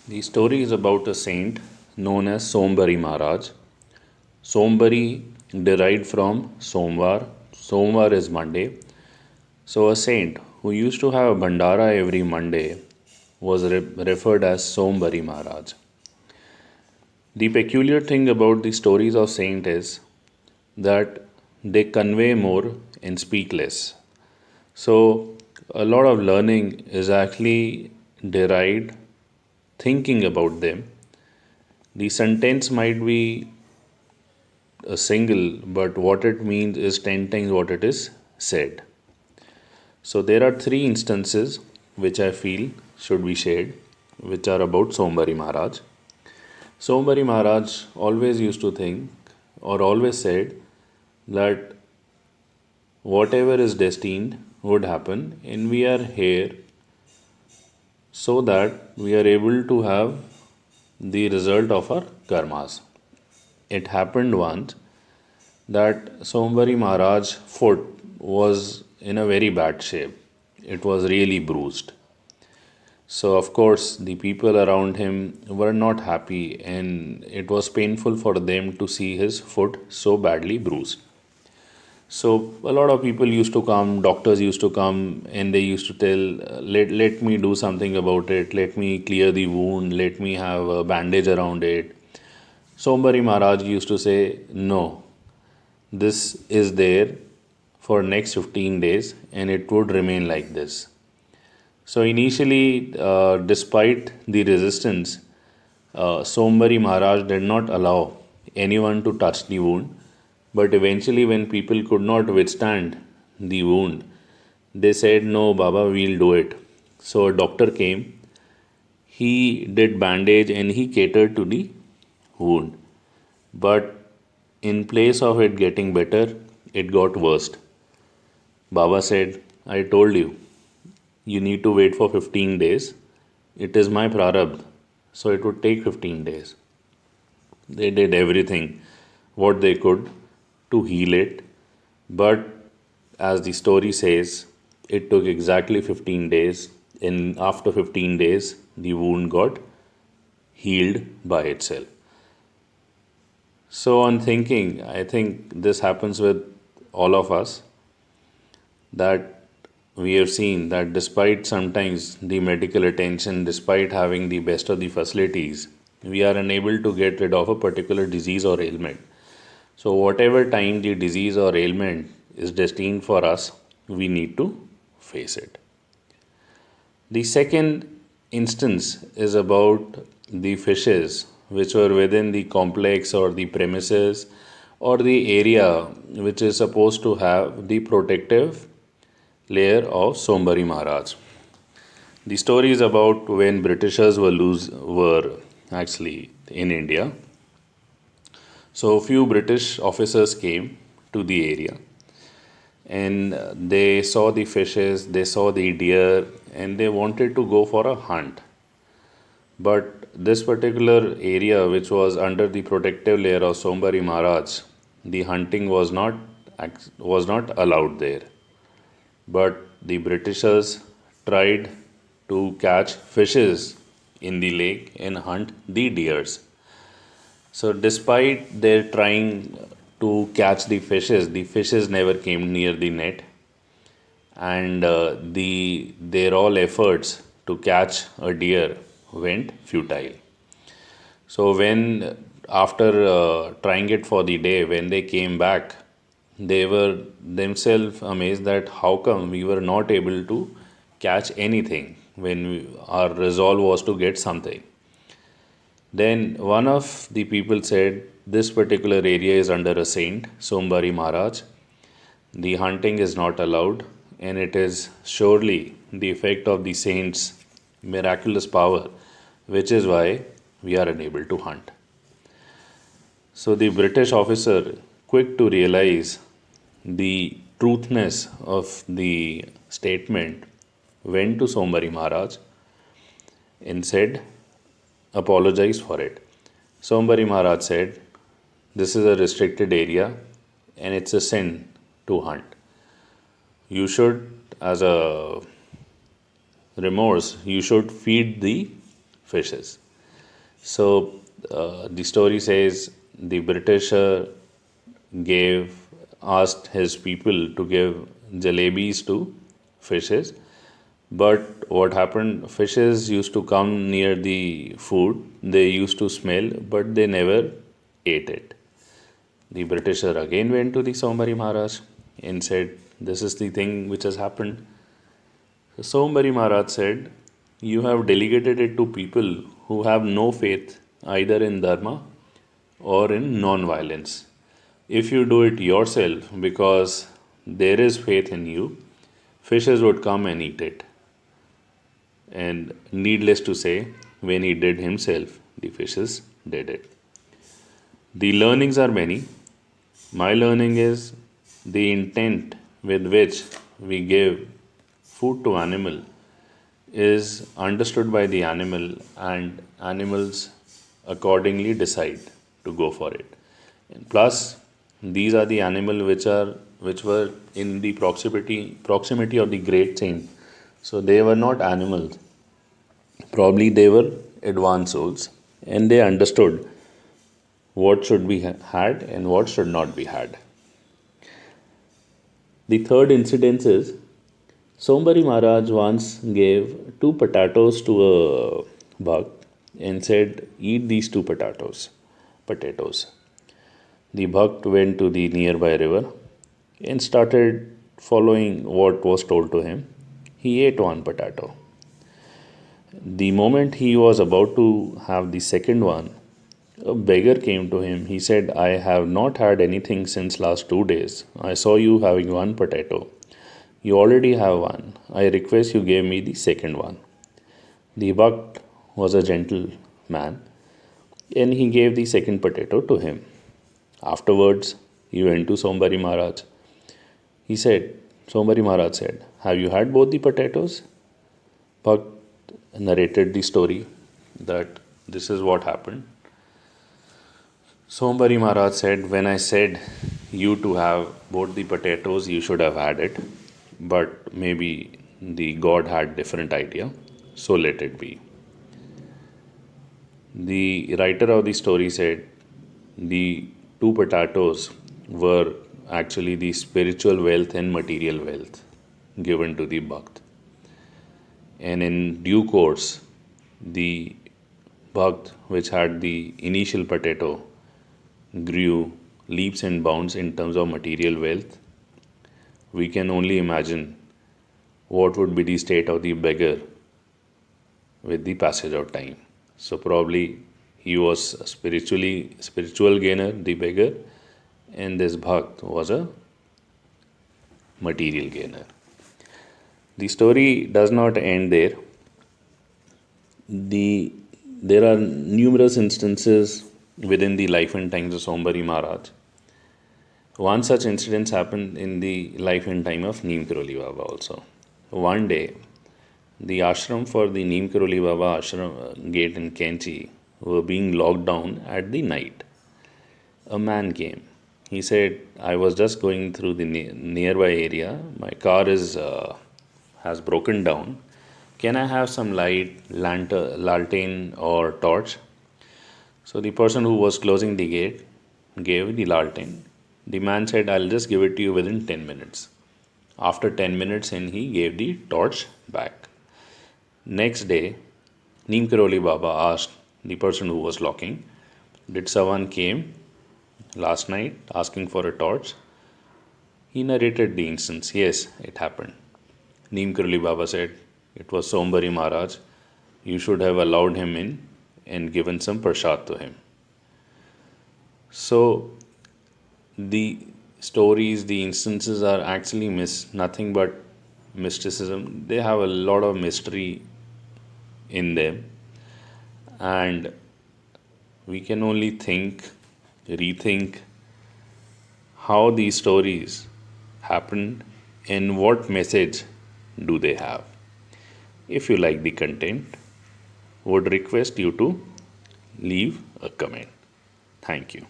The story is about a saint known as Sombari Maharaj. Sombari derived from Somvar. Somvar is Monday. So, a saint who used to have a Bhandara every Monday was referred as Sombari Maharaj. The peculiar thing about the stories of saint is that they convey more and speak less. So, a lot of learning is actually derived thinking about them. The sentence might be a single, but what it means is 10 times what it is said. So there are three instances which I feel should be shared, which are about Sombari Maharaj. Sombari Maharaj always used to think or always said that whatever is destined would happen, and we are here so that we are able to have the result of our karmas. It happened once that Sombari Maharaj's foot was in a very bad shape. It was really bruised. So, of course, the people around him were not happy, and it was painful for them to see his foot so badly bruised. So, a lot of people used to come, doctors used to come, and they used to tell, let me do something about it, let me clear the wound, let me have a bandage around it. Sombari Maharaj used to say, no, this is there for next 15 days and it would remain like this. So initially, despite the resistance, Sombari Maharaj did not allow anyone to touch the wound. But eventually, when people could not withstand the wound, they said, no, Baba, we'll do it. So a doctor came, he did bandage and he catered to the wound. But in place of it getting better, it got worse. Baba said, I told you, you need to wait for 15 days. It is my prarabdh, so it would take 15 days. They did everything what they could to heal it, but as the story says, it took exactly 15 days, and after 15 days, the wound got healed by itself. So, on thinking, I think this happens with all of us, that we have seen that despite sometimes the medical attention, despite having the best of the facilities, we are unable to get rid of a particular disease or ailment. So, whatever time the disease or ailment is destined for us, we need to face it. The second instance is about the fishes which were within the complex or the premises or the area which is supposed to have the protective layer of Sombari Maharaj. The story is about when Britishers were actually in India. So few British officers came to the area and they saw the fishes, they saw the deer, and they wanted to go for a hunt. But this particular area, which was under the protective layer of Sombari Maharaj, the hunting was not allowed there. But the Britishers tried to catch fishes in the lake and hunt the deers. So, despite their trying to catch the fishes never came near the net, and their all efforts to catch a deer went futile. So, when after trying it for the day, when they came back, they were themselves amazed that how come we were not able to catch anything when our resolve was to get something. Then one of the people said, this particular area is under a saint, Sombari Maharaj. The hunting is not allowed, and it is surely the effect of the saint's miraculous power, which is why we are unable to hunt. So the British officer, quick to realize the truthness of the statement, went to Sombari Maharaj and said, apologize for it. Sombari Maharaj said, this is a restricted area and it's a sin to hunt. You should, as a remorse, you should feed the fishes. So the story says the Britisher gave asked his people to give jalebis to fishes, but what happened? Fishes used to come near the food. They used to smell, but they never ate it. The Britisher again went to the Sombari Maharaj and said, "This is the thing which has happened." So Sombari Maharaj said, "You have delegated it to people who have no faith either in Dharma or in non violence. If you do it yourself because there is faith in you, fishes would come and eat it." And needless to say, when he did himself, the fishes did it. The learnings are many. My learning is the intent with which we give food to animal is understood by the animal, and animals accordingly decide to go for it. And plus, these are the animal which were in the proximity of the great saint. So they were not animals. Probably they were advanced souls, and they understood what should be had and what should not be had. The third incident is Sombari Maharaj once gave two potatoes to a bhakt and said, "Eat these two potatoes." The bhakt went to the nearby river and started following what was told to him. He ate one potato. The moment he was about to have the second one, a beggar came to him. He said, "I have not had anything since last 2 days. I saw you having one potato. You already have one. I request you give me the second one." The Bhakt was a gentle man and he gave the second potato to him. Afterwards, he went to Sombari Maharaj. Sombari Maharaj said, "Have you had both the potatoes?" Bhakt narrated the story that this is what happened. Sombari Maharaj said, "When I said you to have both the potatoes, you should have had it. But maybe the God had different idea, so let it be." The writer of the story said the two potatoes were actually the spiritual wealth and material wealth given to the Bhakt. And in due course, the Bhakt, which had the initial potato, grew leaps and bounds in terms of material wealth. We can only imagine what would be the state of the beggar with the passage of time. So probably he was a spiritual gainer, the beggar, and this Bhakt was a material gainer. The story does not end there. There are numerous instances within the life and times of Sombari Maharaj. One such incident happened in the life and time of Neem Karoli Baba also. One day, the ashram for the Neem Karoli Baba ashram gate in Kenchi were being locked down at the night. A man came. He said, "I was just going through the nearby area. My car has broken down. Can I have some light, lantern or torch?" So the person who was closing the gate gave the lantern. The man said, "I'll just give it to you within 10 minutes. After 10 minutes, and he gave the torch back. Next day, Neem Karoli Baba asked the person who was locking, "Did someone came last night asking for a torch?" He narrated the instance. Yes, it happened. Neem Karoli Baba said, "It was Sombari Maharaj. You should have allowed him in and given some prasad to him." So the stories, the instances are actually nothing but mysticism. They have a lot of mystery in them, and we can only rethink how these stories happened and what message do they have. If you like the content, would request you to leave a comment. Thank you.